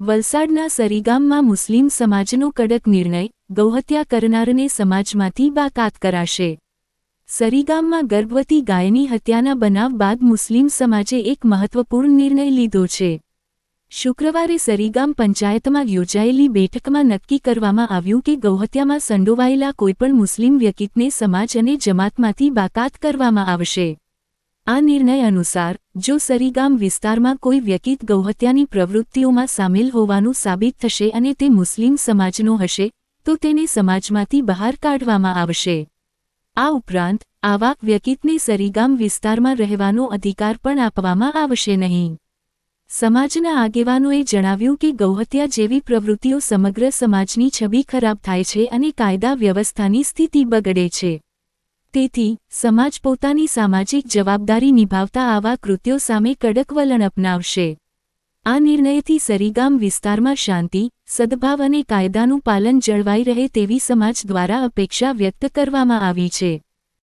વલસાડના સરીગામમાં મુસ્લિમ સમાજનો કડક નિર્ણય, ગૌહત્યા કરનારને સમાજમાંથી બાકાત કરાશે। સરીગામમાં ગર્ભવતી ગાયની હત્યાના બનાવ બાદ મુસ્લિમ સમાજે એક મહત્વપૂર્ણ નિર્ણય લીધો છે। શુક્રવારે સરીગામ પંચાયતમાં યોજાયેલી બેઠકમાં નક્કી કરવામાં આવ્યું કે ગૌહત્યામાં સંડોવાયેલા કોઈપણ મુસ્લિમ વ્યક્તિને સમાજ અને જમાતમાંથી બાકાત કરવામાં આવશે। આ નિર્ણય અનુસાર, જો સરીગામ વિસ્તારમાં કોઈ વ્યક્તિ ગૌહત્યાની પ્રવૃત્તિઓમાં સામેલ હોવાનું સાબિત થશે અને તે મુસ્લિમ સમાજનો હશે, તો તેને સમાજમાંથી બહાર કાઢવામાં આવશે। આ ઉપરાંત, આવા વ્યક્તિને સરીગામ વિસ્તારમાં રહેવાનો અધિકાર પણ આપવામાં આવશે નહીં। સમાજના આગેવાનોએ જણાવ્યું કે ગૌહત્યા જેવી પ્રવૃત્તિઓ સમગ્ર સમાજની છબી ખરાબ થાય છે અને કાયદા વ્યવસ્થાની સ્થિતિ બગડે છે। તેથી, સમાજ પોતાની સામાજિક જવાબદારી નિભાવતા આવા કૃત્યો સામે કડક વલણ અપનાવશે। આ નિર્ણયથી સરીગામ વિસ્તારમાં શાંતિ, સદભાવ અને કાયદાનું પાલન જળવાઈ રહે તેવી સમાજ દ્વારા અપેક્ષા વ્યક્ત કરવામાં આવી છે।